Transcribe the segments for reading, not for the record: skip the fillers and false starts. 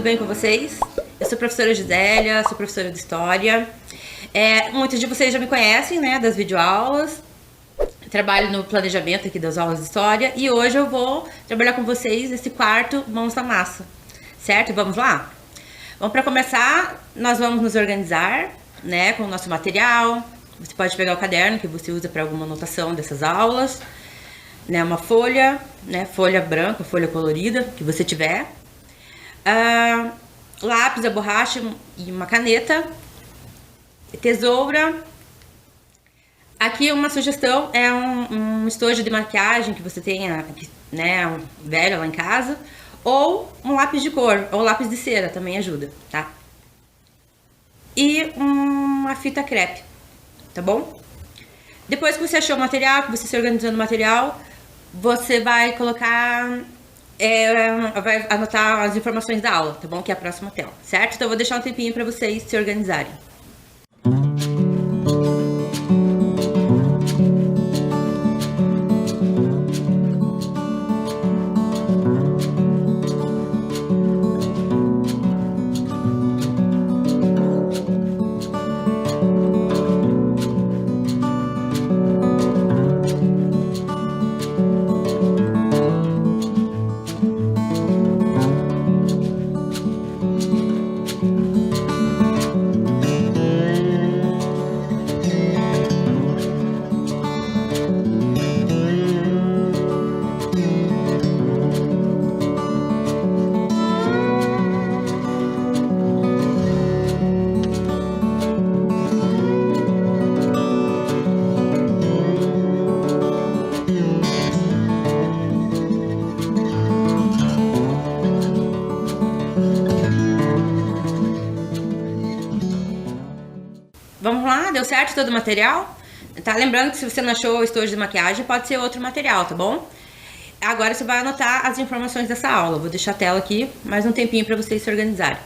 tudo bem com vocês? Eu sou a professora Gisélia, sou professora de História. Muitos de vocês já me conhecem, né, das videoaulas. Trabalho no planejamento aqui das aulas de História e hoje eu vou trabalhar com vocês nesse quarto Mãos na Massa, certo? Vamos lá? Bom, para começar, nós vamos nos organizar, né, com o nosso material. Você pode pegar o caderno que você usa para alguma anotação dessas aulas, né, uma folha, né, folha branca, folha colorida, que você tiver. Lápis, a borracha e uma caneta, tesoura. Aqui uma sugestão é um estojo de maquiagem que você tenha, né, um velho lá em casa, ou um lápis de cor, ou lápis de cera também ajuda, tá? E uma fita crepe, tá bom? Depois que você achou o material, que você se organizou no material, você vai colocar, vai anotar as informações da aula, tá bom? Que é a próxima tela, certo? Então eu vou deixar um tempinho para vocês se organizarem. Vamos lá, deu certo todo o material? Tá, lembrando que se você não achou o estojo de maquiagem, pode ser outro material, tá bom? Agora você vai anotar as informações dessa aula. Vou deixar a tela aqui, mais um tempinho para vocês se organizarem.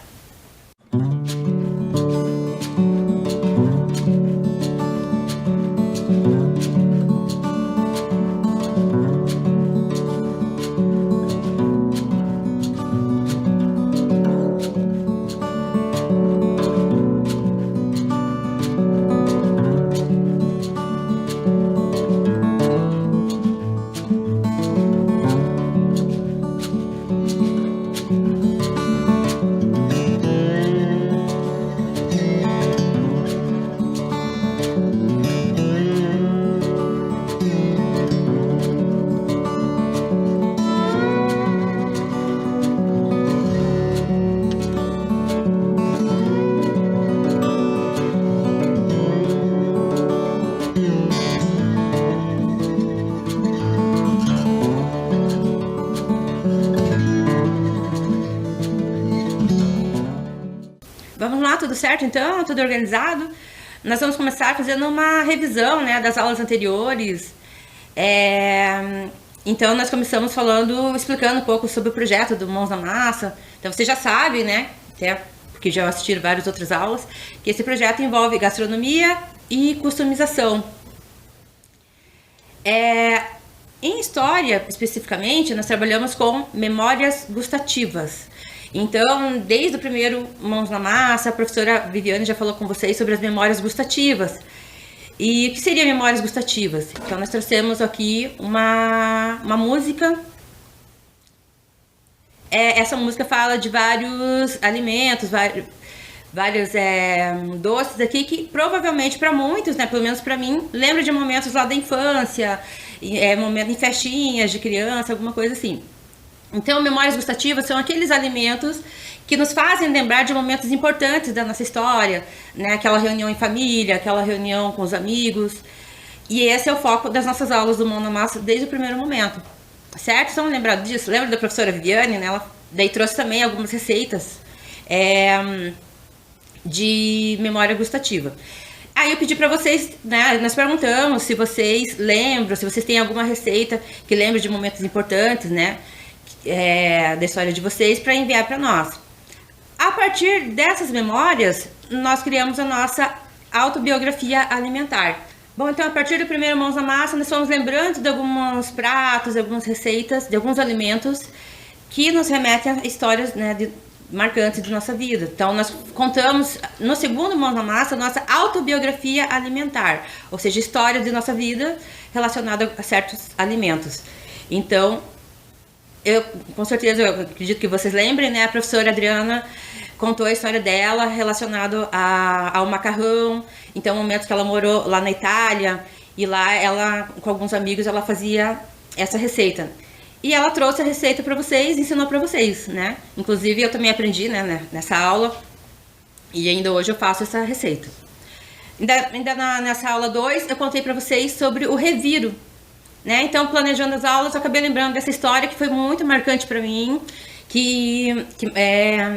Vamos lá, tudo certo então? Tudo organizado? Nós vamos começar fazendo uma revisão, né, das aulas anteriores. Então nós começamos explicando um pouco sobre o projeto do Mãos na Massa. Então você já sabe, né, até porque já assistiram várias outras aulas, que esse projeto envolve gastronomia e customização. Em História, especificamente, nós trabalhamos com memórias gustativas. Então, desde o primeiro Mãos na Massa, a professora Viviane já falou com vocês sobre as memórias gustativas. E o que seriam memórias gustativas? Então, nós trouxemos aqui uma música. Essa música fala de vários alimentos, vários doces aqui que provavelmente para muitos, né, pelo menos para mim, lembra de momentos lá da infância, momento em festinhas de criança, alguma coisa assim. Então, memórias gustativas são aqueles alimentos que nos fazem lembrar de momentos importantes da nossa história, né? Aquela reunião em família, aquela reunião com os amigos. E esse é o foco das nossas aulas do Mão na Massa desde o primeiro momento, certo? Estão lembrados disso? Lembra da professora Viviane, né? Ela daí trouxe também algumas receitas de memória gustativa. Aí eu pedi para vocês, né, nós perguntamos se vocês lembram, se vocês têm alguma receita que lembra de momentos importantes, né, da história de vocês, para enviar para nós. A partir dessas memórias, nós criamos a nossa autobiografia alimentar. Bom, então a partir do primeiro Mãos na Massa, nós fomos lembrando de alguns pratos, de algumas receitas, de alguns alimentos que nos remetem a histórias, né, marcantes de nossa vida. Então, nós contamos, no segundo Mãos na Massa, nossa autobiografia alimentar, ou seja, história de nossa vida relacionada a certos alimentos. Então, com certeza, eu acredito que vocês lembrem, né? A professora Adriana contou a história dela relacionado ao macarrão. Então, momentos que ela morou lá na Itália, e lá ela, com alguns amigos, ela fazia essa receita. E ela trouxe a receita para vocês, ensinou para vocês, né? Inclusive, eu também aprendi, né, nessa aula, e ainda hoje eu faço essa receita. Nessa aula 2, eu contei para vocês sobre o reviro, né? Então, planejando as aulas, eu acabei lembrando dessa história que foi muito marcante para mim, que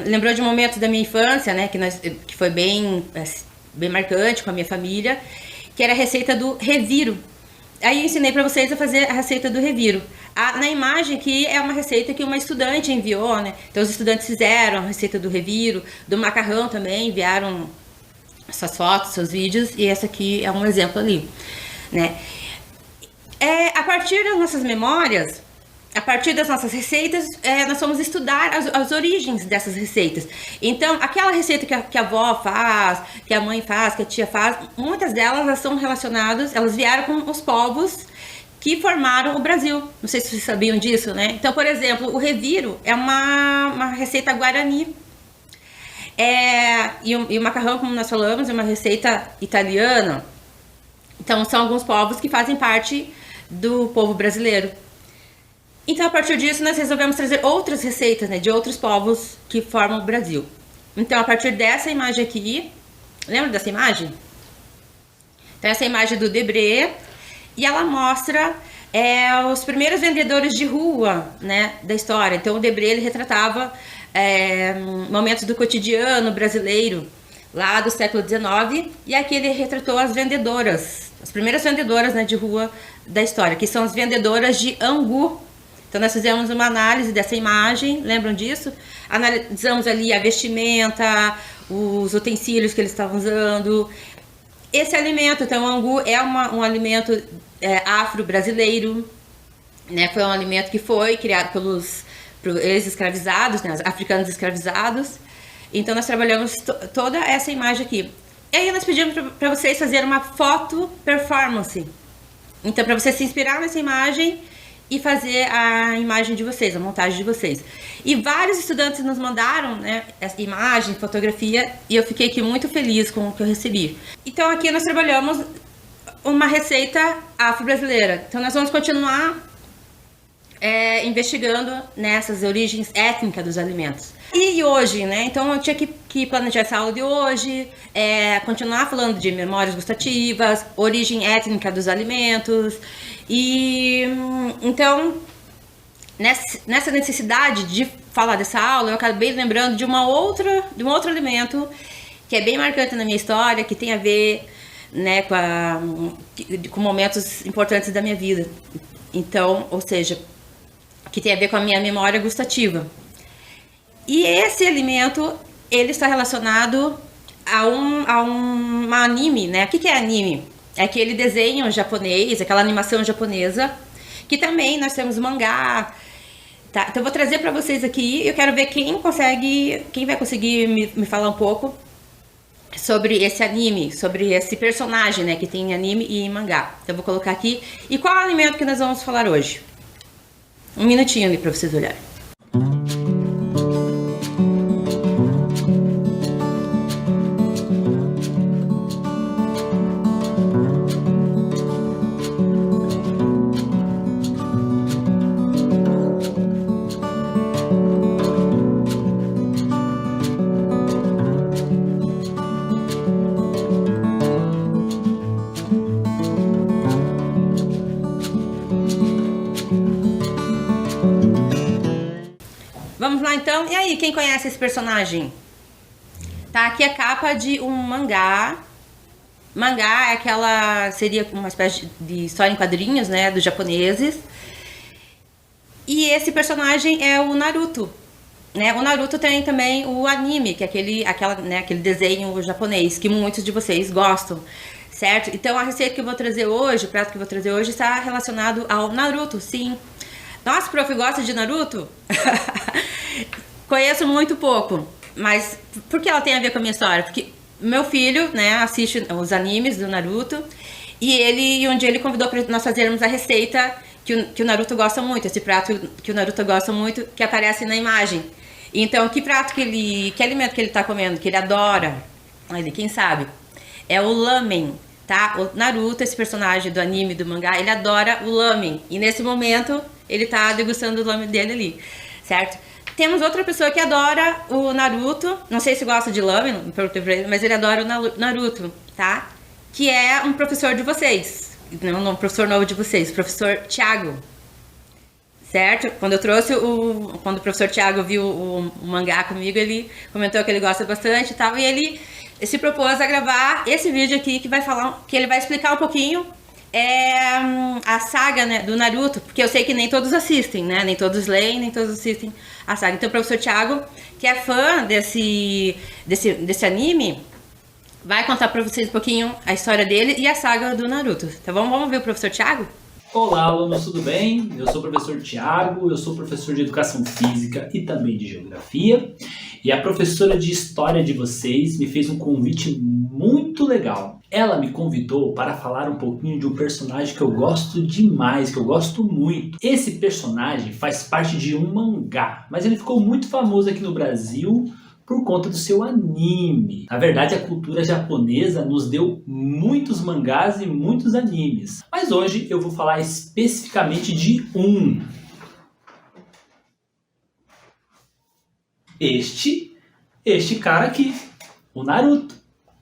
lembrou de momentos da minha infância, né? Que foi bem marcante com a minha família, que era a receita do reviro. Aí eu ensinei para vocês a fazer a receita do reviro. Na imagem aqui é uma receita que uma estudante enviou, né? Então os estudantes fizeram a receita do reviro, do macarrão também, enviaram suas fotos, seus vídeos, e essa aqui é um exemplo ali, né? A partir das nossas memórias, a partir das nossas receitas, nós vamos estudar as origens dessas receitas. Então, aquela receita que a avó faz, que a mãe faz, que a tia faz, muitas delas elas são relacionadas, elas vieram com os povos que formaram o Brasil. Não sei se vocês sabiam disso, né? Então, por exemplo, o reviro é uma receita guarani. E o macarrão, como nós falamos, é uma receita italiana. Então, são alguns povos que fazem parte do povo brasileiro. Então, a partir disso, nós resolvemos trazer outras receitas, né, de outros povos que formam o Brasil. Então, a partir dessa imagem aqui, lembra dessa imagem? Então, essa imagem do Debré, e ela mostra os primeiros vendedores de rua, né, da história. Então, o Debré, ele retratava momentos do cotidiano brasileiro, lá do século XIX, e aqui ele retratou as vendedoras, as primeiras vendedoras, né, de rua da história, que são as vendedoras de angu. Então, nós fizemos uma análise dessa imagem, lembram disso? Analisamos ali a vestimenta, os utensílios que eles estavam usando. Esse alimento, então, o angu é um alimento afro-brasileiro, né? Foi um alimento que foi criado pelos ex-escravizados, né? Africanos escravizados. Então, nós trabalhamos toda essa imagem aqui. E aí, nós pedimos para vocês fazerem uma foto performance. Então, para você se inspirar nessa imagem e fazer a imagem de vocês, a montagem de vocês. E vários estudantes nos mandaram, né, essa imagem, fotografia, e eu fiquei aqui muito feliz com o que eu recebi. Então aqui nós trabalhamos uma receita afro-brasileira. Então nós vamos continuar investigando nessas origens étnicas dos alimentos. E hoje, né, então eu tinha que planejar essa aula de hoje, continuar falando de memórias gustativas, origem étnica dos alimentos. E então, nessa necessidade de falar dessa aula, eu acabei lembrando de um outro alimento que é bem marcante na minha história, que tem a ver, né, com momentos importantes da minha vida. Então, ou seja, que tem a ver com a minha memória gustativa. E esse alimento, ele está relacionado a um anime, né? O que é anime? É aquele desenho japonês, aquela animação japonesa, que também nós temos mangá. Tá? Então eu vou trazer para vocês aqui, eu quero ver quem vai conseguir me falar um pouco sobre esse anime, sobre esse personagem, né, que tem anime e mangá. Então eu vou colocar aqui. E qual é o alimento que nós vamos falar hoje? Um minutinho ali para vocês olharem. Vamos lá então. E aí, quem conhece esse personagem? Tá aqui a capa de um mangá. Mangá seria uma espécie de história em quadrinhos, né, dos japoneses. E esse personagem é o Naruto, né? O Naruto tem também o anime, que é aquele desenho japonês que muitos de vocês gostam, certo? Então a receita que eu vou trazer hoje, o prato que eu vou trazer hoje está relacionado ao Naruto, sim. Nossa, prof, gosta de Naruto? Conheço muito pouco, mas por que ela tem a ver com a minha história? Porque meu filho, né, assiste os animes do Naruto e um dia ele convidou para nós fazermos a receita que o Naruto gosta muito, esse prato que o Naruto gosta muito, que aparece na imagem. Então, que alimento que ele tá comendo, que ele adora, quem sabe, é o lamen, tá? O Naruto, esse personagem do anime, do mangá, ele adora o lamen. E nesse momento, ele tá degustando o lamen dele ali, certo? Temos outra pessoa que adora o Naruto, não sei se gosta de lamen, não perguntei pra ele, mas ele adora o Naruto, tá? Que é um professor de vocês, não um professor novo de vocês, o professor Thiago, certo? Quando o professor Thiago viu o mangá comigo, ele comentou que ele gosta bastante e tal, e ele se propôs a gravar esse vídeo aqui que ele vai explicar um pouquinho a saga, né, do Naruto, porque eu sei que nem todos assistem, né? Nem todos leem, nem todos assistem a saga. Então o professor Thiago, que é fã desse anime, vai contar pra vocês um pouquinho a história dele e a saga do Naruto. Tá bom? Vamos ver o professor Thiago? Olá, alunos, tudo bem? Eu sou o professor Thiago, eu sou professor de Educação Física e também de Geografia. E a professora de História de vocês me fez um convite muito legal. Ela me convidou para falar um pouquinho de um personagem que eu gosto demais, que eu gosto muito. Esse personagem faz parte de um mangá, mas ele ficou muito famoso aqui no Brasil por conta do seu anime. Na verdade, a cultura japonesa nos deu muitos mangás e muitos animes. Mas hoje eu vou falar especificamente de um. Este cara aqui, o Naruto.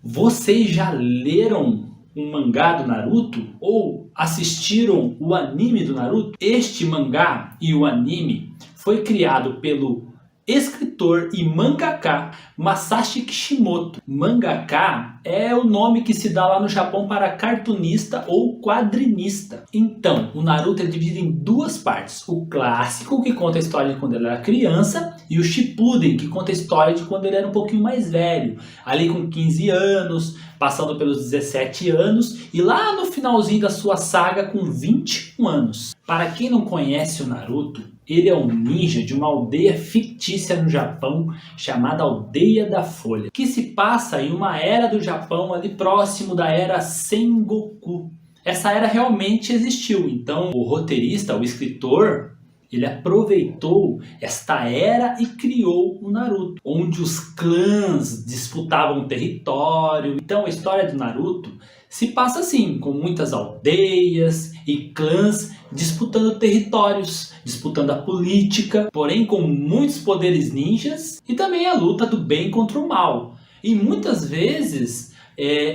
Vocês já leram um mangá do Naruto ou assistiram o anime do Naruto? Este mangá e o anime foi criado pelo escritor e mangaka Masashi Kishimoto. Mangaka é o nome que se dá lá no Japão para cartunista ou quadrinista. Então, o Naruto é dividido em duas partes. O clássico, que conta a história de quando ele era criança, e o Shippuden, que conta a história de quando ele era um pouquinho mais velho. Ali com 15 anos, passando pelos 17 anos, e lá no finalzinho da sua saga com 21 anos. Para quem não conhece o Naruto, ele é um ninja de uma aldeia fictícia no Japão chamada Aldeia da Folha, que se passa em uma era do Japão ali próximo da era Sengoku. Essa era realmente existiu, então o roteirista, o escritor, ele aproveitou esta era e criou o Naruto, onde os clãs disputavam território. Então a história do Naruto se passa assim, com muitas aldeias e clãs disputando territórios, disputando a política, porém com muitos poderes ninjas e também a luta do bem contra o mal. E muitas vezes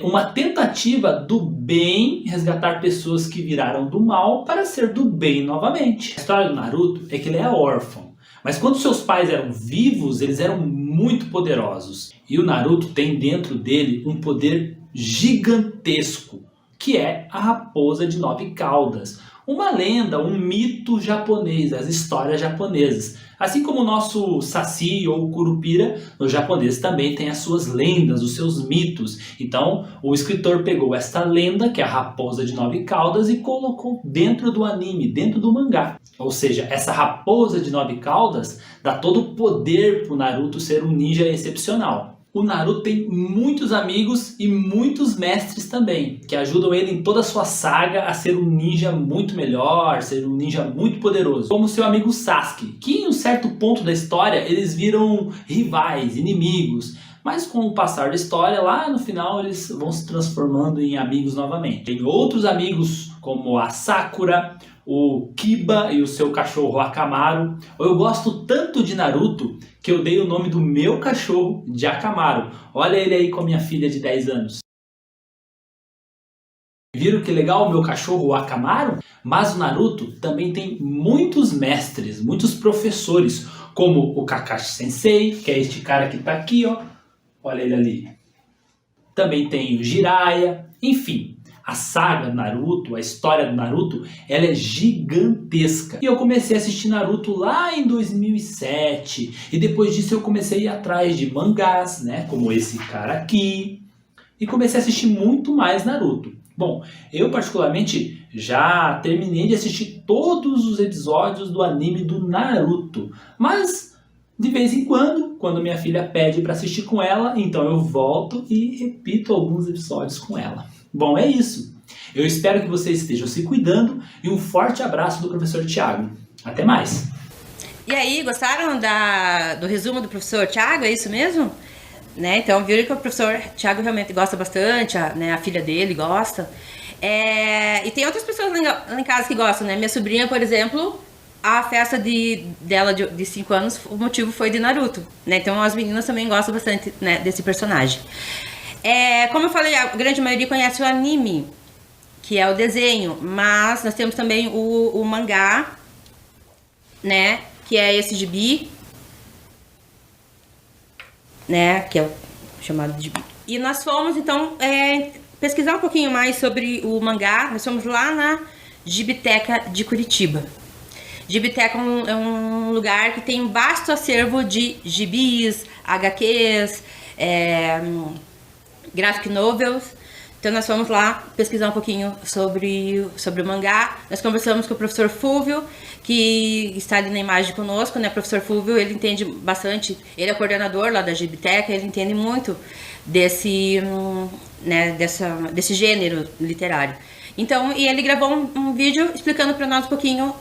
uma tentativa do bem resgatar pessoas que viraram do mal para ser do bem novamente. A história do Naruto é que ele é órfão, mas quando seus pais eram vivos, eles eram muito poderosos. E o Naruto tem dentro dele um poder gigantesco, que é a raposa de 9 caudas. Uma lenda, um mito japonês, as histórias japonesas. Assim como o nosso Saci ou Curupira, os japoneses também têm as suas lendas, os seus mitos. Então, o escritor pegou esta lenda, que é a raposa de 9 caudas, e colocou dentro do anime, dentro do mangá. Ou seja, essa raposa de 9 caudas dá todo o poder para o Naruto ser um ninja excepcional. O Naruto tem muitos amigos e muitos mestres também, que ajudam ele em toda a sua saga a ser um ninja muito melhor, ser um ninja muito poderoso. Como seu amigo Sasuke, que em um certo ponto da história eles viram rivais, inimigos. Mas com o passar da história, lá no final eles vão se transformando em amigos novamente. Tem outros amigos como a Sakura, o Kiba e o seu cachorro Akamaru. Eu gosto tanto de Naruto que eu dei o nome do meu cachorro de Akamaru. Olha ele aí com a minha filha de 10 anos. Viram que legal o meu cachorro, o Akamaru? Mas o Naruto também tem muitos mestres, muitos professores, como o Kakashi Sensei, que é este cara que está aqui, ó. Olha ele ali. Também tem o Jiraiya, enfim. A saga do Naruto, a história do Naruto, ela é gigantesca. E eu comecei a assistir Naruto lá em 2007. E depois disso eu comecei a ir atrás de mangás, né? Como esse cara aqui. E comecei a assistir muito mais Naruto. Bom, eu particularmente já terminei de assistir todos os episódios do anime do Naruto. Mas De vez em quando minha filha pede para assistir com ela, então eu volto e repito alguns episódios com ela. Bom, é isso. Eu espero que vocês estejam se cuidando e um forte abraço do professor Thiago. Até mais! E aí, gostaram do resumo do professor Thiago? É isso mesmo? Né? Então, viram que o professor Thiago realmente gosta bastante, a filha dele gosta. E tem outras pessoas lá em casa que gostam, né? Minha sobrinha, por exemplo, a festa dela de 5 anos, o motivo foi de Naruto, né? Então as meninas também gostam bastante, né, desse personagem. Como eu falei, a grande maioria conhece o anime, que é o desenho, mas nós temos também o mangá, né? Que é esse gibi, né? Que é o chamado de gibi. E nós fomos, então, pesquisar um pouquinho mais sobre o mangá. Nós fomos lá na Gibiteca de Curitiba. Gibiteca é um lugar que tem um vasto acervo de gibis, HQs, graphic novels. Então nós fomos lá pesquisar um pouquinho sobre o mangá. Nós conversamos com o professor Fúvio, que está ali na imagem conosco, né? O professor Fúvio, ele entende bastante, ele é coordenador lá da Gibiteca, ele entende muito desse gênero literário. Então, e ele gravou um vídeo explicando para nós um pouquinho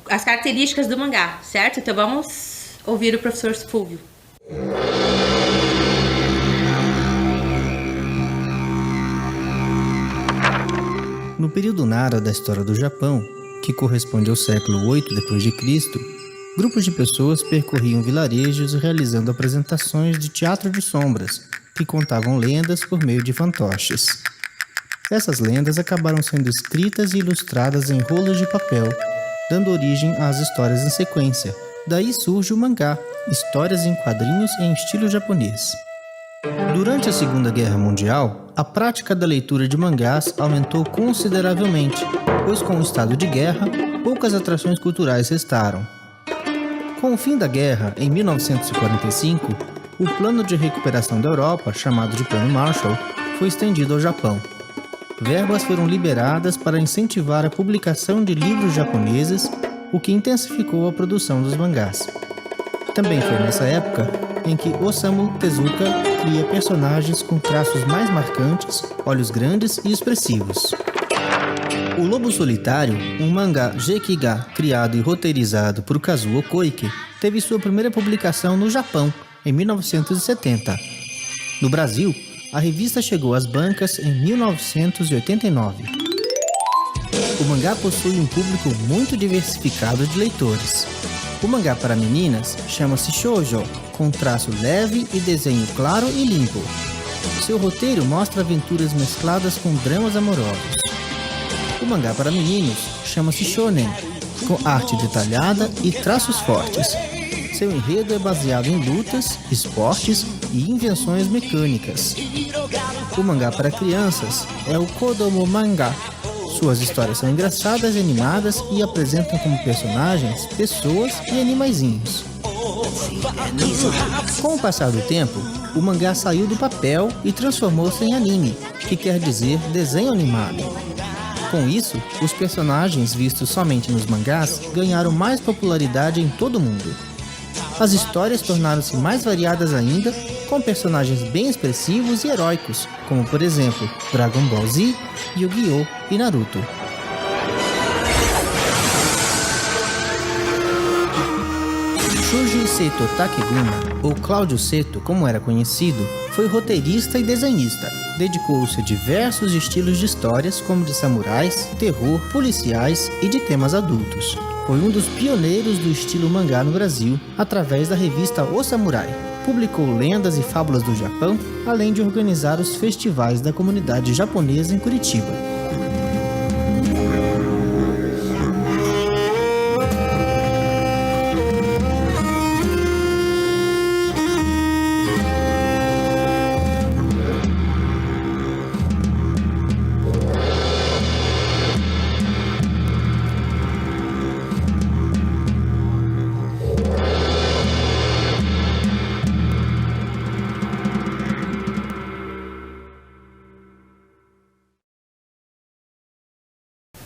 as características do mangá, certo? Então vamos ouvir o professor Fúvio. No período Nara da história do Japão, que corresponde ao século 8 d.C., grupos de pessoas percorriam vilarejos realizando apresentações de teatro de sombras, que contavam lendas por meio de fantoches. Essas lendas acabaram sendo escritas e ilustradas em rolos de papel, dando origem às histórias em sequência. Daí surge o mangá, histórias em quadrinhos em estilo japonês. Durante a Segunda Guerra Mundial, a prática da leitura de mangás aumentou consideravelmente, pois com o estado de guerra, poucas atrações culturais restaram. Com o fim da guerra, em 1945, o plano de recuperação da Europa, chamado de Plano Marshall, foi estendido ao Japão. Verbas foram liberadas para incentivar a publicação de livros japoneses, o que intensificou a produção dos mangás. Também foi nessa época em que Osamu Tezuka cria personagens com traços mais marcantes, olhos grandes e expressivos. O Lobo Solitário, um mangá Gekiga criado e roteirizado por Kazuo Koike, teve sua primeira publicação no Japão, em 1970. No Brasil, a revista chegou às bancas em 1989. O mangá possui um público muito diversificado de leitores. O mangá para meninas chama-se shoujo, com traço leve e desenho claro e limpo. Seu roteiro mostra aventuras mescladas com dramas amorosos. O mangá para meninos chama-se shonen, com arte detalhada e traços fortes. Seu enredo é baseado em lutas, esportes e invenções mecânicas. O mangá para crianças é o Kodomo Manga. Suas histórias são engraçadas e animadas e apresentam como personagens pessoas e animaizinhos. Com o passar do tempo, o mangá saiu do papel e transformou-se em anime, que quer dizer desenho animado. Com isso, os personagens vistos somente nos mangás ganharam mais popularidade em todo o mundo. As histórias tornaram-se mais variadas ainda, com personagens bem expressivos e heróicos, como por exemplo Dragon Ball Z, Yu-Gi-Oh! E Naruto. Shuji Seto Takeguma, ou Cláudio Seto, como era conhecido, foi roteirista e desenhista. Dedicou-se a diversos estilos de histórias, como de samurais, terror, policiais e de temas adultos. Foi um dos pioneiros do estilo mangá no Brasil, através da revista O Samurai. Publicou lendas e fábulas do Japão, além de organizar os festivais da comunidade japonesa em Curitiba.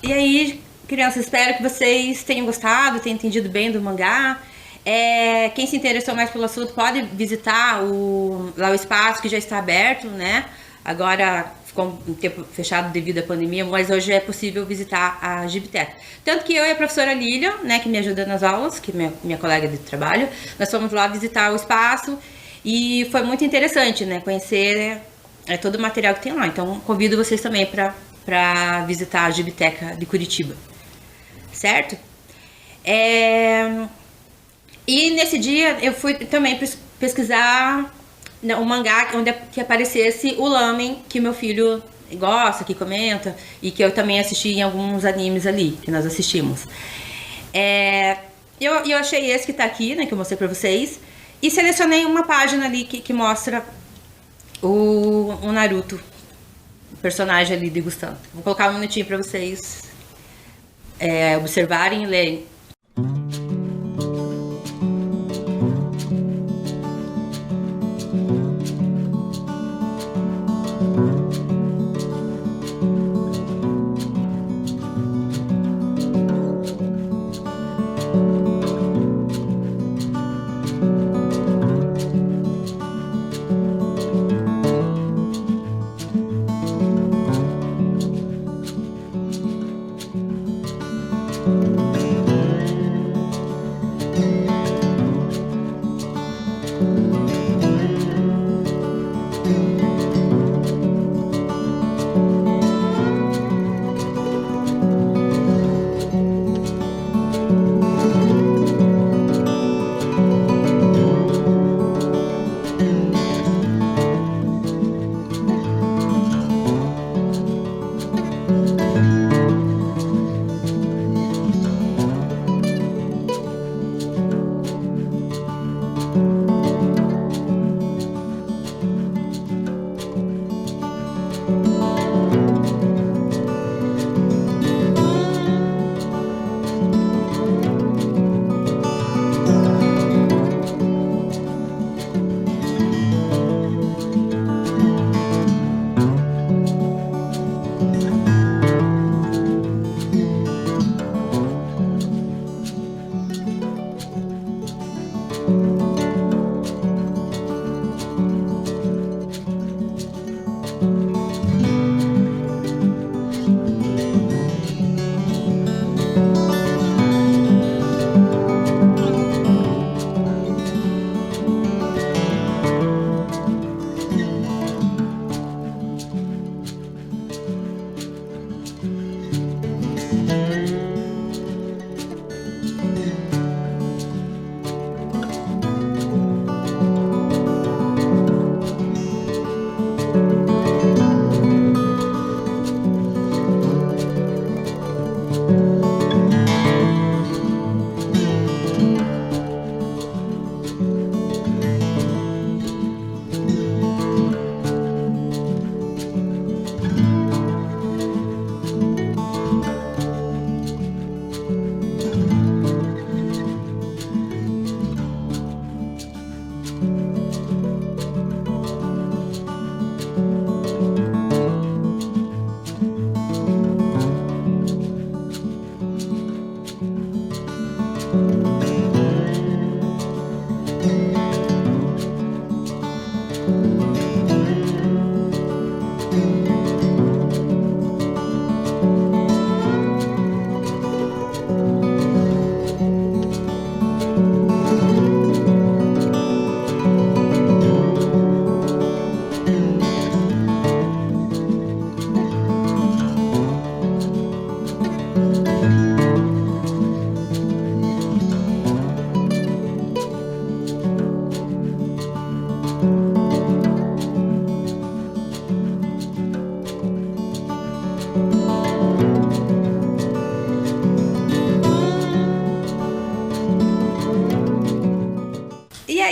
E aí, crianças, espero que vocês tenham gostado, tenham entendido bem do mangá. Quem se interessou mais pelo assunto pode visitar lá o espaço que já está aberto, né? Agora ficou um tempo fechado devido à pandemia, mas hoje é possível visitar a Gibiteca. Tanto que eu e a professora Lilian, né, que me ajuda nas aulas, que é minha colega de trabalho, nós fomos lá visitar o espaço e foi muito interessante, né, conhecer todo o material que tem lá. Então convido vocês também para visitar a Gibiteca de Curitiba, certo? E nesse dia eu fui também pesquisar um mangá que aparecesse o lamen, que meu filho gosta, que comenta, e que eu também assisti em alguns animes ali, que nós assistimos. Eu achei esse que tá aqui, né, que eu mostrei pra vocês, e selecionei uma página ali que mostra o Naruto, o personagem ali degustando. Vou colocar um minutinho pra vocês observarem e lerem.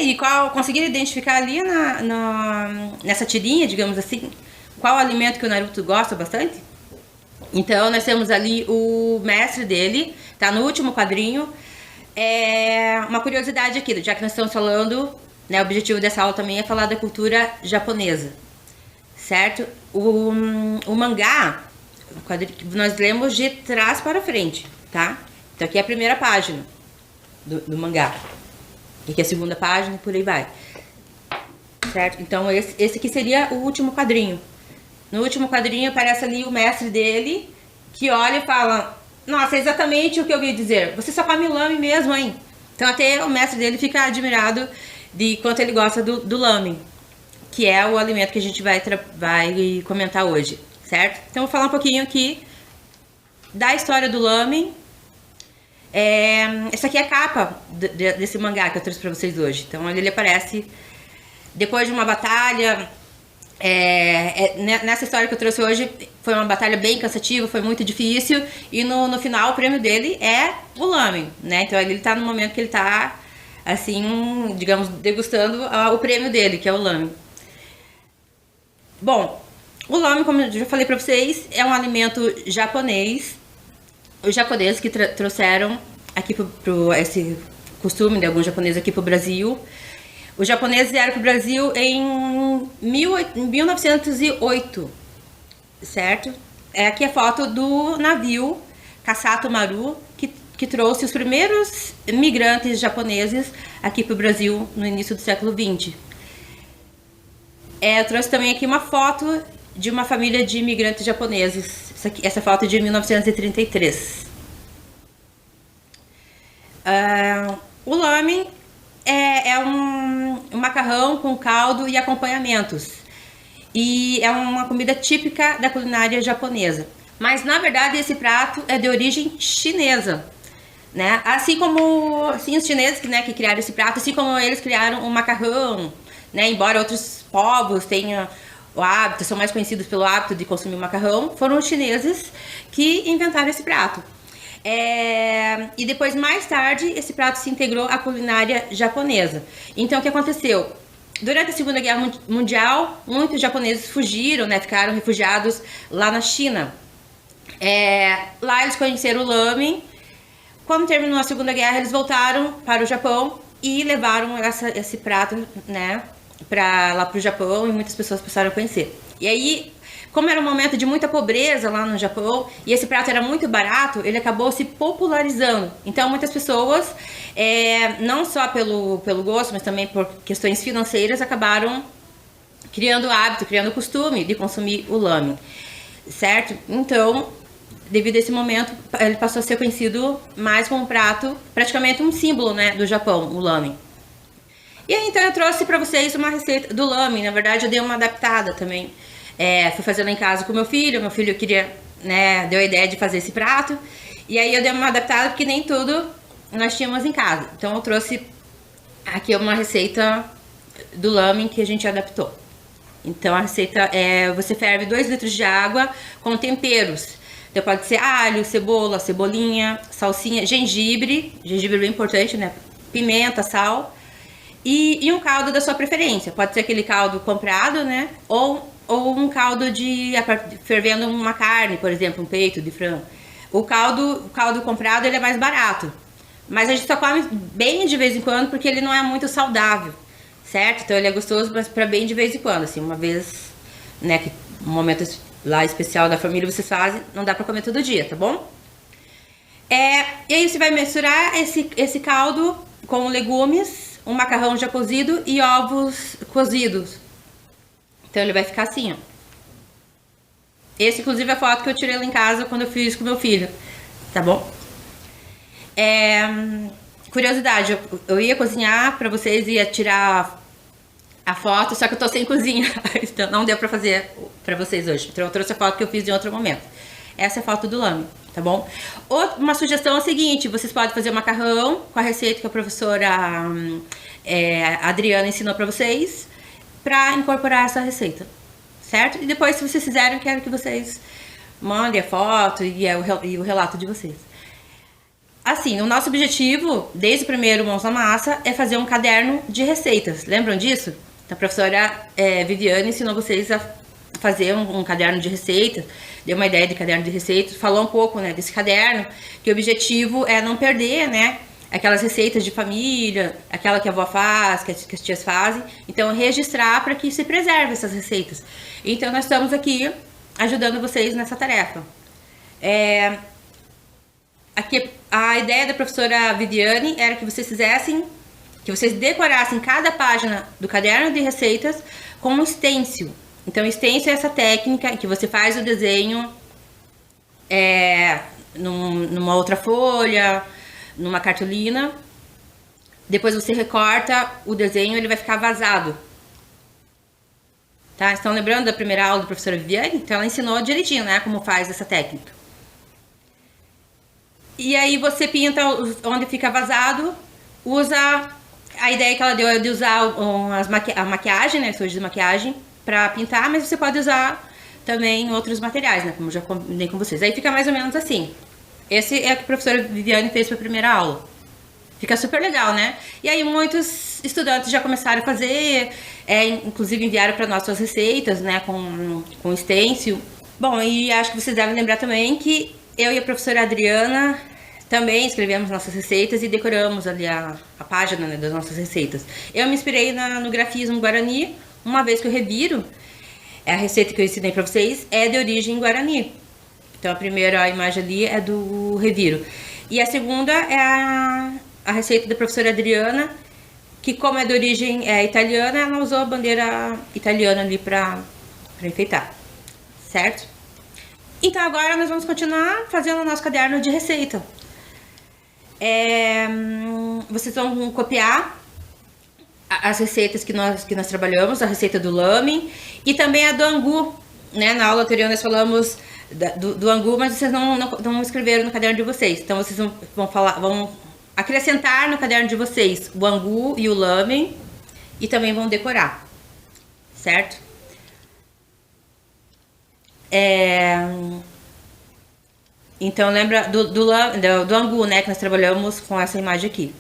E conseguiram identificar ali nessa tirinha, digamos assim, qual alimento que o Naruto gosta bastante? Então nós temos ali o mestre dele, tá no último quadrinho. Uma curiosidade aqui, já que nós estamos falando, né, o objetivo dessa aula também é falar da cultura japonesa, certo? O mangá, nós lemos de trás para frente, tá? Então aqui é a primeira página do mangá. aqui é a segunda página e por aí vai. Certo? Então esse aqui seria o último quadrinho. No último quadrinho aparece ali o mestre dele, que olha e fala: nossa, é exatamente o que eu ouvi dizer. Você só come lame mesmo, hein? Então até o mestre dele fica admirado de quanto ele gosta do lame, que é o alimento que a gente vai comentar hoje, certo? Então vou falar um pouquinho aqui da história do lame. Essa aqui é a capa desse mangá que eu trouxe pra vocês hoje. Então ele aparece depois de uma batalha. Nessa história que eu trouxe hoje, foi uma batalha bem cansativa, foi muito difícil, e no final o prêmio dele é o lame, né? Então ele tá no momento que ele tá, assim, digamos, degustando o prêmio dele, que é o lame. Bom, o lame, como eu já falei pra vocês, é um alimento japonês. Os japoneses que trouxeram aqui esse costume de alguns japoneses aqui pro Brasil. Os japoneses vieram para o Brasil em 1908, certo? Aqui é a foto do navio Kasato Maru, que trouxe os primeiros migrantes japoneses aqui para o Brasil no início do século XX. Eu trouxe também aqui uma foto de uma família de imigrantes japoneses. Essa foto é de 1933. O lame é um macarrão com caldo e acompanhamentos. E é uma comida típica da culinária japonesa. Mas, na verdade, esse prato é de origem chinesa, né? Assim como os chineses que criaram esse prato, assim como eles criaram o macarrão, né? Embora outros povos tenham o hábito, são mais conhecidos pelo hábito de consumir macarrão, foram os chineses que inventaram esse prato. E depois, mais tarde, esse prato se integrou à culinária japonesa. Então, o que aconteceu? Durante a Segunda Guerra Mundial, muitos japoneses fugiram, né? Ficaram refugiados lá na China. Lá eles conheceram o lame. Quando terminou a Segunda Guerra, eles voltaram para o Japão e levaram esse prato, né, lá para o Japão, e muitas pessoas passaram a conhecer. E aí, como era um momento de muita pobreza lá no Japão, e esse prato era muito barato, ele acabou se popularizando. Então, muitas pessoas, não só pelo gosto, mas também por questões financeiras, acabaram criando o hábito, criando o costume de consumir o lame, certo? Então, devido a esse momento, ele passou a ser conhecido mais como um prato, praticamente um símbolo, né, do Japão, o lame. E aí, então, eu trouxe para vocês uma receita do lame. Na verdade, eu dei uma adaptada também. Fui fazendo em casa com meu filho queria, né, deu a ideia de fazer esse prato, e aí eu dei uma adaptada porque nem tudo nós tínhamos em casa. Então eu trouxe aqui uma receita do lame que a gente adaptou. Então a receita você ferve 2 litros de água com temperos. Então pode ser alho, cebola, cebolinha, salsinha, gengibre é bem importante, né, pimenta, sal, e um caldo da sua preferência. Pode ser aquele caldo comprado, né, ou um caldo fervendo uma carne, por exemplo, um peito de frango. O caldo comprado, ele é mais barato, mas a gente só come bem de vez em quando porque ele não é muito saudável, certo? Então ele é gostoso, mas para bem de vez em quando, assim, uma vez, né, que um momento lá especial da família vocês fazem, não dá para comer todo dia, tá bom? E aí você vai misturar esse caldo com legumes, um macarrão já cozido e ovos cozidos. Então ele vai ficar assim, ó. Esse, inclusive, é a foto que eu tirei lá em casa quando eu fiz com meu filho, tá bom? Curiosidade, eu ia cozinhar pra vocês, ia tirar a foto, só que eu tô sem cozinha, então não deu pra fazer pra vocês hoje. Então eu trouxe a foto que eu fiz em outro momento. Essa é a foto do lame, tá bom? Uma sugestão é o seguinte: vocês podem fazer o macarrão com a receita que a professora Adriana ensinou pra vocês, para incorporar essa receita, certo? E depois, se vocês fizerem, quero que vocês mandem a foto e o relato de vocês. Assim, o nosso objetivo, desde o primeiro Mãos na Massa, é fazer um caderno de receitas. Lembram disso? A professora Viviane ensinou vocês a fazer um caderno de receitas, deu uma ideia de caderno de receitas, falou um pouco, né, desse caderno, que o objetivo é não perder, né, aquelas receitas de família, aquela que a avó faz, que as tias fazem. Então, registrar para que se preserve essas receitas. Então, nós estamos aqui ajudando vocês nessa tarefa. Aqui, a ideia da professora Viviane era que vocês fizessem que vocês decorassem cada página do caderno de receitas com um stencil. Então, stencil é essa técnica que você faz o desenho numa outra folha, numa cartolina. Depois você recorta o desenho, ele vai ficar vazado. Tá? Estão lembrando da primeira aula da professora Viviane? Então, ela ensinou direitinho, né, como faz essa técnica. E aí você pinta onde fica vazado, usa a ideia que ela deu de usar a maquiagem, né, sujas de maquiagem, para pintar, mas você pode usar também outros materiais, né, como eu já combinei com vocês. Aí fica mais ou menos assim. Esse é o que a professora Viviane fez para a primeira aula. Fica super legal, né? E aí muitos estudantes já começaram a fazer, inclusive enviaram para nós suas receitas, né, com stencil. Bom, e acho que vocês devem lembrar também que eu e a professora Adriana também escrevemos nossas receitas e decoramos ali a página, né, das nossas receitas. Eu me inspirei no grafismo Guarani, uma vez que o reviro, a receita que eu ensinei para vocês, é de origem Guarani. Então a primeira imagem ali é do reviro. E a segunda é a receita da professora Adriana, que como é de origem italiana, ela usou a bandeira italiana ali para enfeitar, certo? Então agora nós vamos continuar fazendo o nosso caderno de receita. Vocês vão copiar as receitas que nós trabalhamos, a receita do lamen e também a do angu, né? Na aula anterior nós falamos do angu, mas vocês não escreveram no caderno de vocês. Então vocês vão acrescentar no caderno de vocês o angu e o lamen e também vão decorar, certo? Então lembra do angu, né, que nós trabalhamos com essa imagem aqui.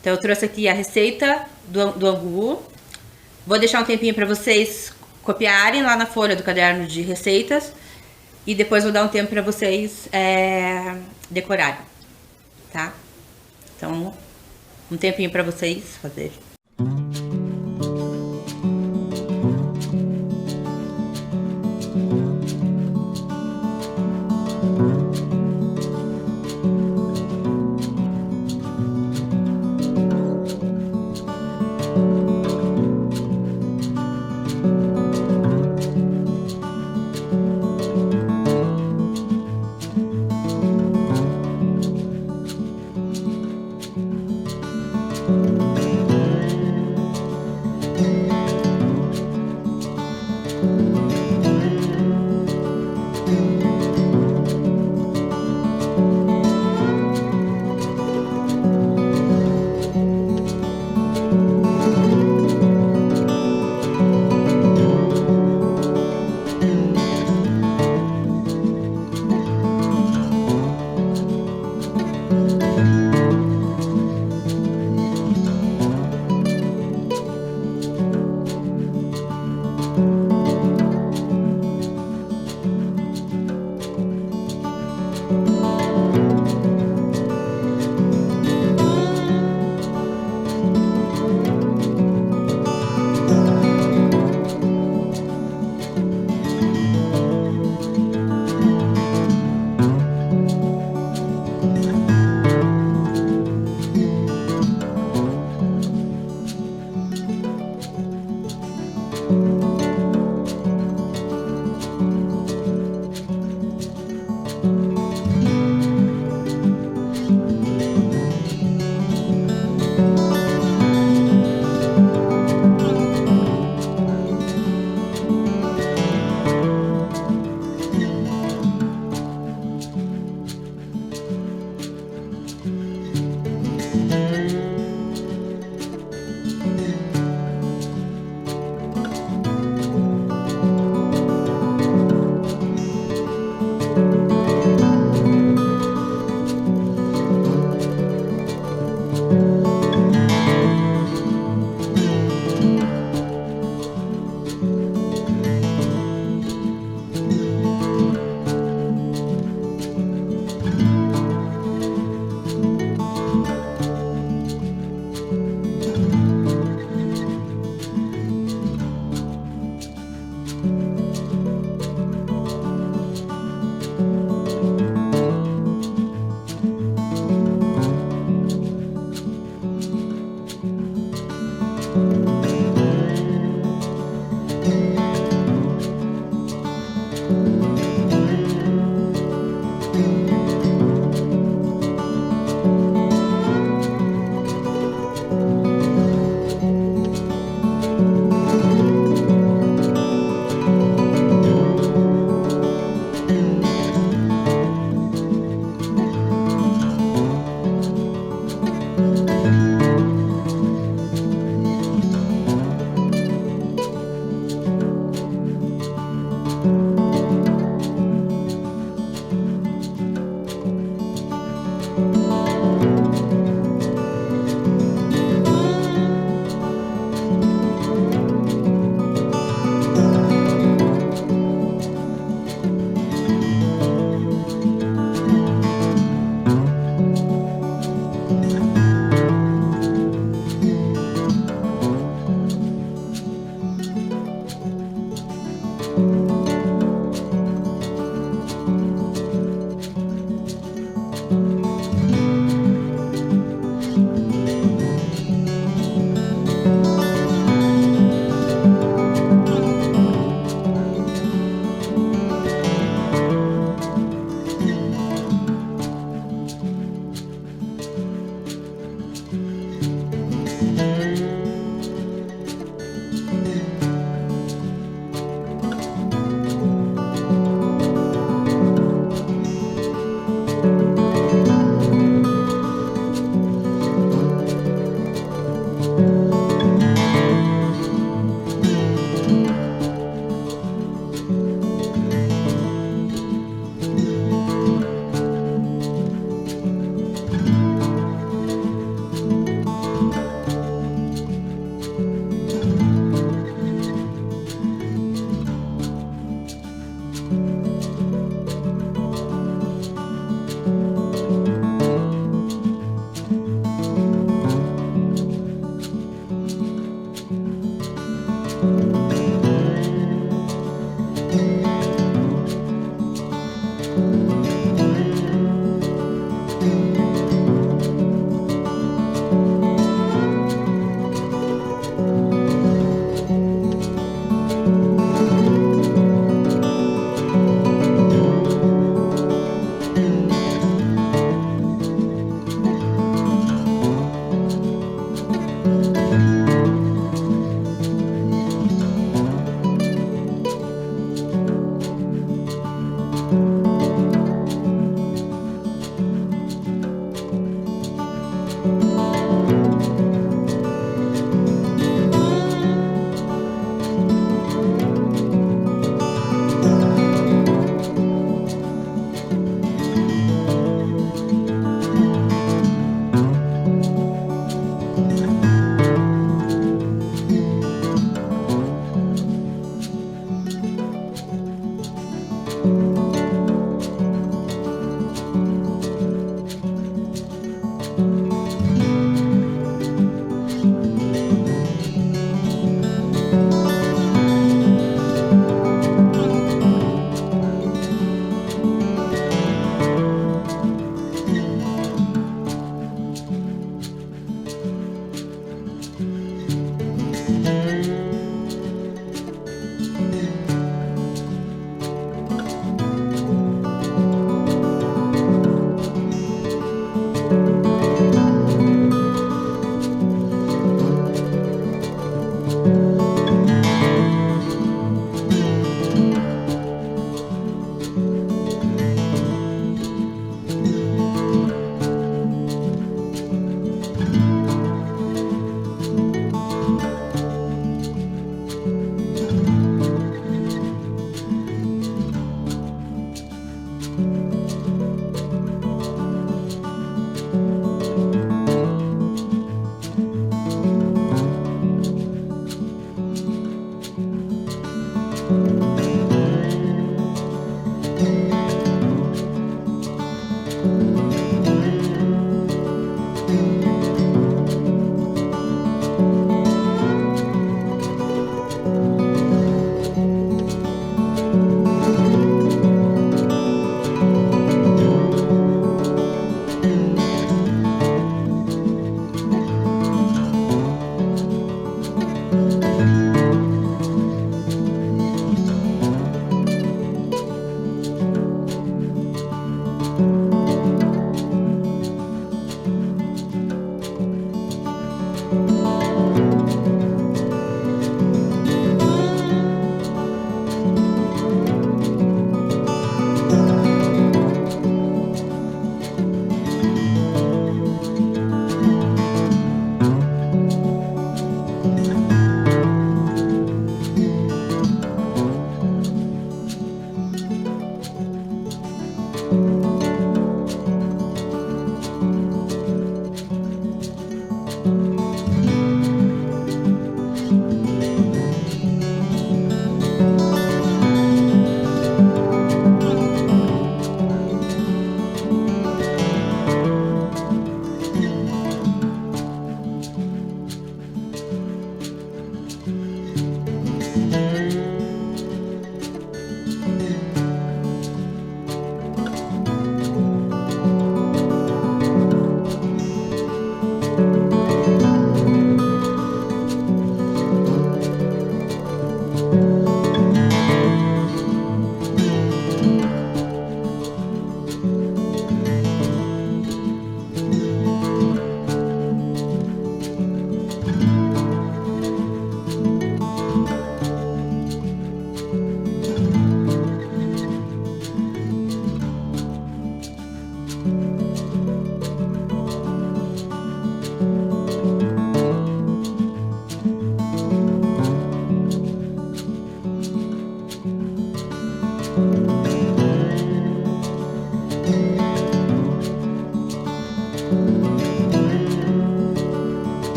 Então eu trouxe aqui a receita do angu. Vou deixar um tempinho para vocês copiarem lá na folha do caderno de receitas e depois vou dar um tempo para vocês decorarem, tá? Então, um tempinho para vocês fazerem.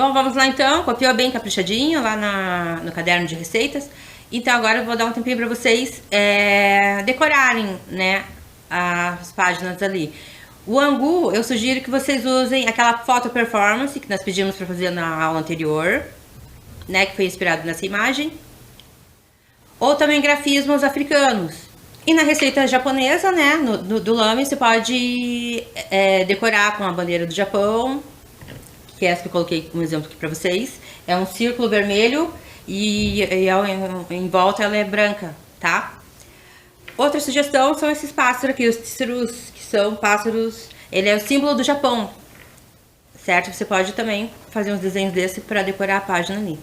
Bom, vamos lá então, copiou bem caprichadinho lá no caderno de receitas. Então agora eu vou dar um tempinho para vocês decorarem, né, as páginas ali. O angu, eu sugiro que vocês usem aquela foto performance que nós pedimos para fazer na aula anterior, né, que foi inspirado nessa imagem. Ou também grafismos africanos. E na receita japonesa, né, do lame, você pode decorar com a bandeira do Japão, que é essa que eu coloquei como exemplo aqui pra vocês. É um círculo vermelho e em volta ela é branca, tá? Outra sugestão são esses pássaros aqui, os tsurus, que são pássaros... Ele é o símbolo do Japão, certo? Você pode também fazer uns desenhos desse para decorar a página ali.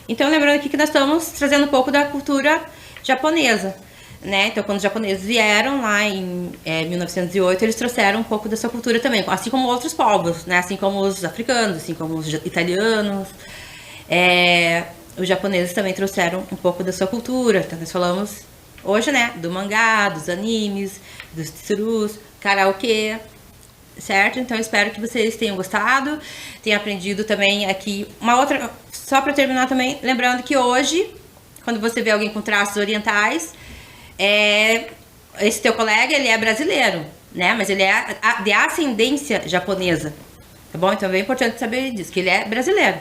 Então, lembrando aqui que nós estamos trazendo um pouco da cultura japonesa, né? Então, quando os japoneses vieram lá em 1908, eles trouxeram um pouco da sua cultura também, assim como outros povos, né? Assim como os africanos, assim como os italianos. Os japoneses também trouxeram um pouco da sua cultura. Então, nós falamos hoje, né? Do mangá, dos animes, dos tsurus, karaokê, certo? Então, eu espero que vocês tenham gostado, tenham aprendido também aqui. Uma outra, só para terminar também, lembrando que hoje, quando você vê alguém com traços orientais, esse teu colega, ele é brasileiro, né? Mas ele é de ascendência japonesa, tá bom? Então é bem importante saber disso, que ele é brasileiro,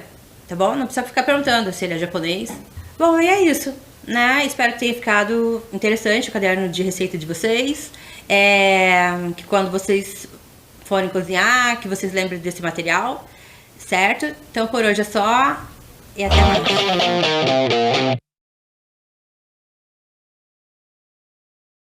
tá bom? Não precisa ficar perguntando se ele é japonês. Bom, e é isso. né? Espero que tenha ficado interessante o caderno de receita de vocês. Que quando vocês forem cozinhar, que vocês lembrem desse material, certo? Então por hoje é só e até mais.